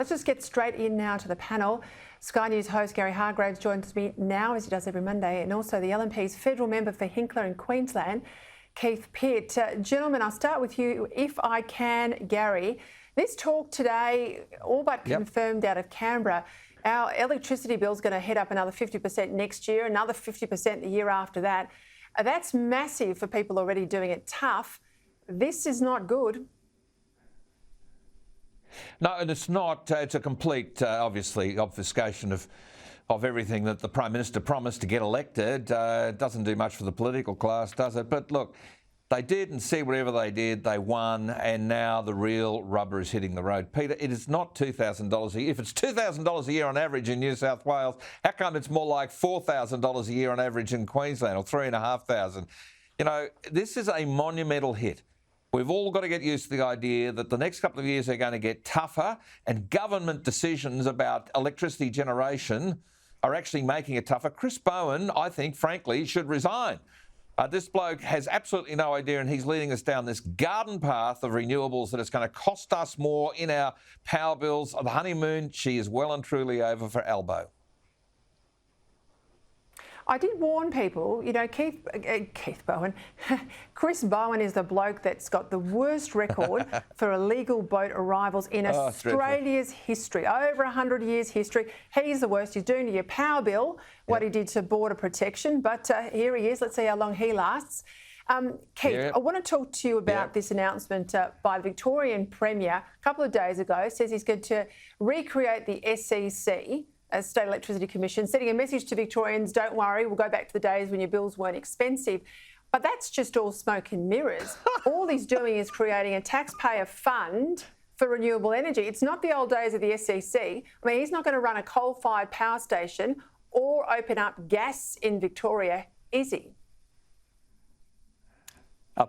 Let's just get straight in now to the panel. Sky News host Gary Hardgrave joins me now, as he does every Monday, and also the LNP's federal member for Hinkler in Queensland, Keith Pitt. Gentlemen, I'll start with you, if I can, Gary. This talk today, all but confirmed out of Canberra, our electricity bill is going to head up another 50% next year, another 50% the year after that. That's massive for people already doing it tough. This is not good. No, and it's not. It's a complete, obviously, obfuscation of everything that the Prime Minister promised to get elected. It doesn't do much for the political class, does it? But look, they did, and see whatever they did, they won, and now the real rubber is hitting the road. Peter, it is not $2,000 a year. If it's $2,000 a year on average in New South Wales, how come it's more like $4,000 a year on average in Queensland, or $3,500? You know, this is a monumental hit. We've all got to get used to the idea that the next couple of years are going to get tougher, and government decisions about electricity generation are actually making it tougher. Chris Bowen, I think, frankly, should resign. This bloke has absolutely no idea, and he's leading us down this garden path of renewables that is going to cost us more in our power bills. The honeymoon, she is well and truly over for Albo. I did warn people, you know, Keith Bowen, Chris Bowen is the bloke that's got the worst record for illegal boat arrivals in Australia's history, over 100 years history. He's the worst. He's doing to your power bill what he did to border protection, but here he is. Let's see how long he lasts. Keith, I want to talk to you about this announcement by the Victorian Premier a couple of days ago. Says he's going to recreate the SEC, as State Electricity Commission, sending a message to Victorians, don't worry, we'll go back to the days when your bills weren't expensive. But that's just all smoke and mirrors. All he's doing is creating a taxpayer fund for renewable energy. It's not the old days of the SEC. I mean, he's not going to run a coal-fired power station or open up gas in Victoria, is he?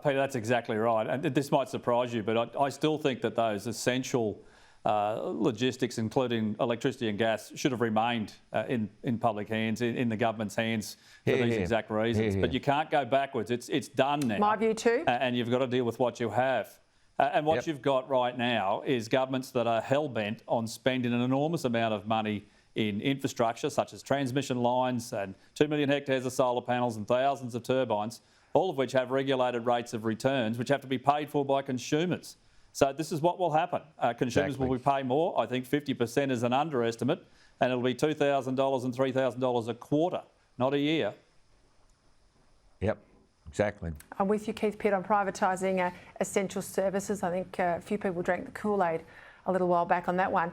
Peter, that's exactly right. And this might surprise you, but I still think that those essential logistics, including electricity and gas, should have remained in public hands, in the government's hands for these exact reasons. But you can't go backwards. It's done now. My view too. And you've got to deal with what you have. And what you've got right now is governments that are hell-bent on spending an enormous amount of money in infrastructure, such as transmission lines and 2 million hectares of solar panels and thousands of turbines, all of which have regulated rates of returns, which have to be paid for by consumers. So this is what will happen. Consumers will be paying more. I think 50% is an underestimate, and it'll be $2,000 and $3,000 a quarter, not a year. Yep, exactly. I'm with you, Keith Pitt, on privatising essential services. I think a few people drank the Kool-Aid a little while back on that one.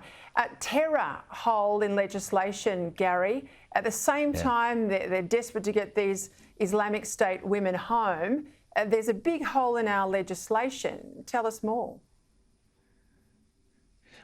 Terror hole in legislation, Gary. At the same time, they're desperate to get these Islamic State women home. There's a big hole in our legislation. Tell us more.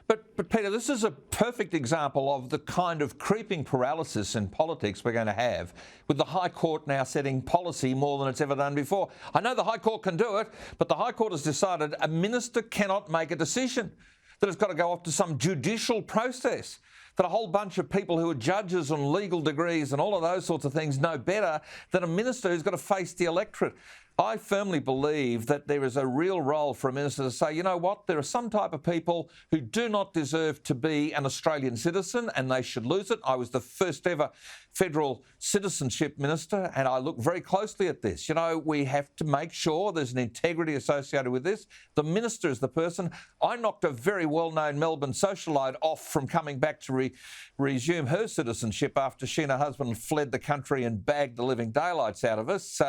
But Peter, this is a perfect example of the kind of creeping paralysis in politics we're going to have, with the High Court now setting policy more than it's ever done before. I know the High Court can do it, but the High Court has decided a minister cannot make a decision, that it's got to go off to some judicial process, that a whole bunch of people who are judges and legal degrees and all of those sorts of things know better than a minister who's got to face the electorate. I firmly believe that there is a real role for a minister to say, you know what, there are some type of people who do not deserve to be an Australian citizen and they should lose it. I was the first ever federal citizenship minister, and I look very closely at this. You know, we have to make sure there's an integrity associated with this. The minister is the person. I knocked a very well-known Melbourne socialite off from coming back to resume her citizenship after she and her husband fled the country and bagged the living daylights out of us.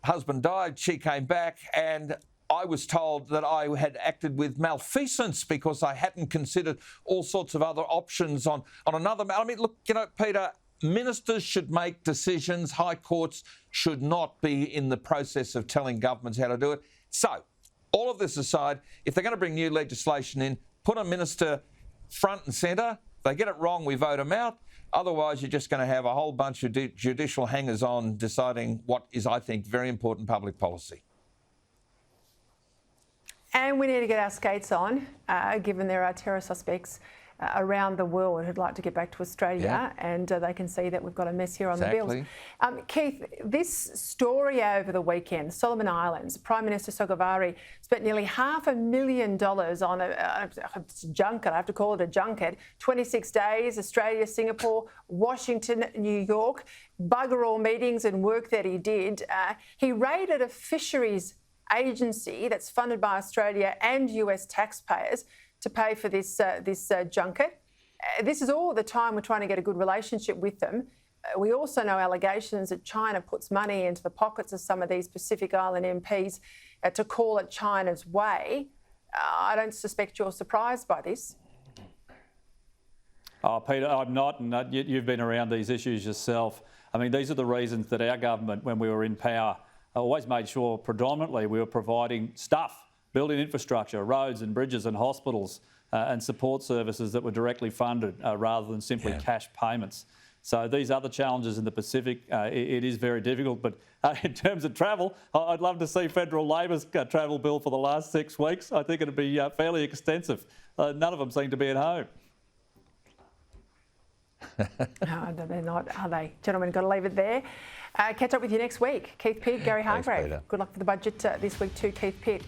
Husband died, she came back, and I was told that I had acted with malfeasance because I hadn't considered all sorts of other options on another matter. I mean, look, you know, Peter, ministers should make decisions. High courts should not be in the process of telling governments how to do it. So, all of this aside, if they're going to bring new legislation in, put a minister front and centre. If they get it wrong, we vote them out. Otherwise, you're just going to have a whole bunch of judicial hangers-on deciding what is, I think, very important public policy. And we need to get our skates on, given there are terror suspects around the world who'd like to get back to Australia, and they can see that we've got a mess here on the bills. Keith, this story over the weekend, Solomon Islands, Prime Minister Sogavare spent nearly $500,000 on a junket, I have to call it a junket, 26 days, Australia, Singapore, Washington, New York, bugger all meetings and work that he did. He raided a fisheries agency that's funded by Australia and US taxpayers to pay for this junket. This is all the time we're trying to get a good relationship with them. We also know allegations that China puts money into the pockets of some of these Pacific Island MPs to call it China's way. I don't suspect you're surprised by this. Oh, Peter, I'm not, and you've been around these issues yourself. I mean, these are the reasons that our government, when we were in power, always made sure predominantly we were providing stuff, building infrastructure, roads and bridges and hospitals and support services that were directly funded rather than simply cash payments. So these other challenges in the Pacific, it is very difficult. But in terms of travel, I'd love to see federal Labor's travel bill for the last 6 weeks. I think it'd be fairly extensive. None of them seem to be at home. No, they're not, are they? Gentlemen, got to leave it there. Catch up with you next week. Keith Pitt, Gary Hardgrave. Good luck for the budget this week too, Keith Pitt.